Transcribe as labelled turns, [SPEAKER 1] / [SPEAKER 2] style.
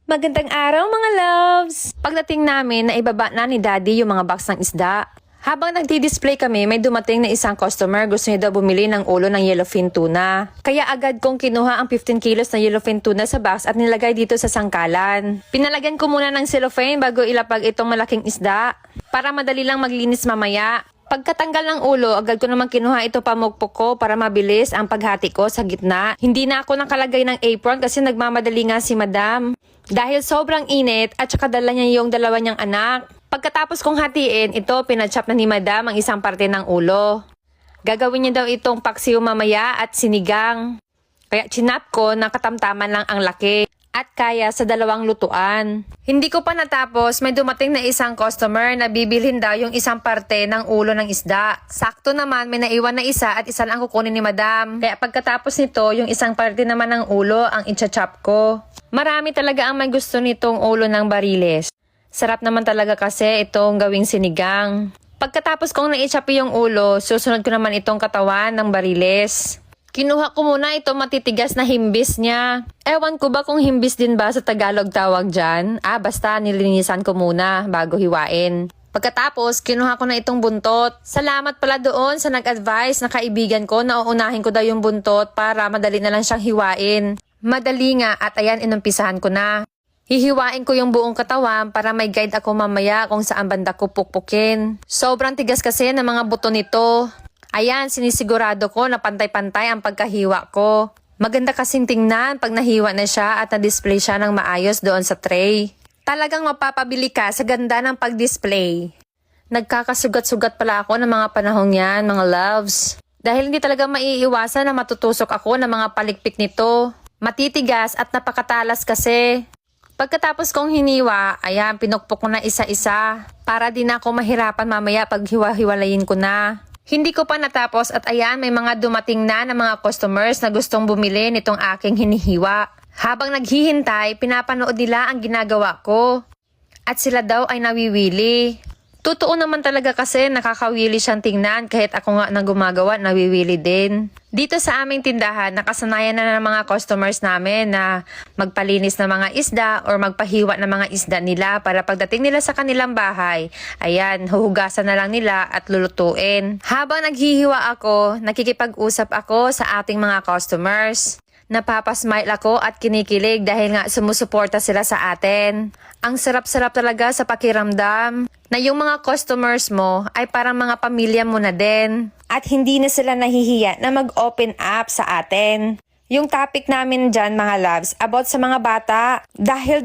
[SPEAKER 1] Magandang araw mga loves! Pagdating namin, naibaba na ni Daddy yung mga box ng isda. Habang nagdi-display kami, may dumating na isang customer. Gusto niya daw bumili ng ulo ng yellowfin tuna. Kaya agad kong kinuha ang 15 kilos na yellowfin tuna sa box at nilagay dito sa sangkalan. Pinalagyan ko muna ng cellophane bago ilapag itong malaking isda para madali lang maglinis mamaya. Pagkatanggal ng ulo, agad ko naman kinuha ito pamukpok ko para mabilis ang paghati ko sa gitna. Hindi na ako nakalagay ng apron kasi nagmamadali nga si Madam. Dahil sobrang init at saka dala niya yung dalawa niyang anak. Pagkatapos kong hatiin, ito pinachop na ni Madam ang isang parte ng ulo. Gagawin niya daw itong paksiw mamaya at sinigang. Kaya chinap ko na katamtaman lang ang laki at kaya sa dalawang lutuan. Hindi ko pa natapos, may dumating na isang customer na bibilhin daw yung isang parte ng ulo ng isda. Sakto naman, may naiwan na isa at isa lang kukunin ni Madam. Kaya pagkatapos nito, yung isang parte naman ng ulo ang i-chop ko. Marami talaga ang may gusto nitong ulo ng bariles. Sarap naman talaga kasi itong gawing sinigang. Pagkatapos kong na-chop yung ulo, susunod ko naman itong katawan ng bariles. Kinuha ko muna ito matitigas na himbis niya. Ewan ko ba kung himbis din ba sa Tagalog tawag dyan? Basta nilinisan ko muna bago hiwain. Pagkatapos, kinuha ko na itong buntot. Salamat pala doon sa nag-advise na kaibigan ko na uunahin ko daw yung buntot para madali na lang siyang hiwain. Madali nga at ayan inumpisahan ko na. Hihiwain ko yung buong katawan para may guide ako mamaya kung saan banda ko pukpukin. Sobrang tigas kasi ng mga buto nito. Ayan, sinisigurado ko na pantay-pantay ang pagkahiwa ko. Maganda kasing tingnan pag nahiwa na siya at na-display siya ng maayos doon sa tray. Talagang mapapabili ka sa ganda ng pag-display. Nagkakasugat-sugat pala ako ng mga panahong yan, mga loves. Dahil hindi talaga maiiwasan na matutusok ako ng mga palikpik nito. Matitigas at napakatalas kasi. Pagkatapos kong hiniwa, ayan, pinukpok ko na isa-isa para di na ako mahirapan mamaya pag hiwa-hiwalayin ko na. Hindi ko pa natapos at ayan, may mga dumating na ng mga customers na gustong bumili nitong aking hinihiwa. Habang naghihintay, pinapanood nila ang ginagawa ko. At sila daw ay nawiwili. Totoo naman talaga kasi nakakawili siyang tingnan kahit ako nga nang gumagawa, nawiwili din. Dito sa aming tindahan, nakasanayan na ng mga customers namin na magpalinis ng mga isda or magpahiwa ng mga isda nila para pagdating nila sa kanilang bahay, ayan, huhugasan na lang nila at lulutuin. Habang naghihiwa ako, nakikipag-usap ako sa ating mga customers. Napapasmile ako at kinikilig dahil nga sumusuporta sila sa atin. Ang sarap-sarap talaga sa pakiramdam na yung mga customers mo ay parang mga pamilya mo na din. At hindi na sila nahihiya na mag-open up sa atin. Yung topic namin dyan mga loves about sa mga bata dahil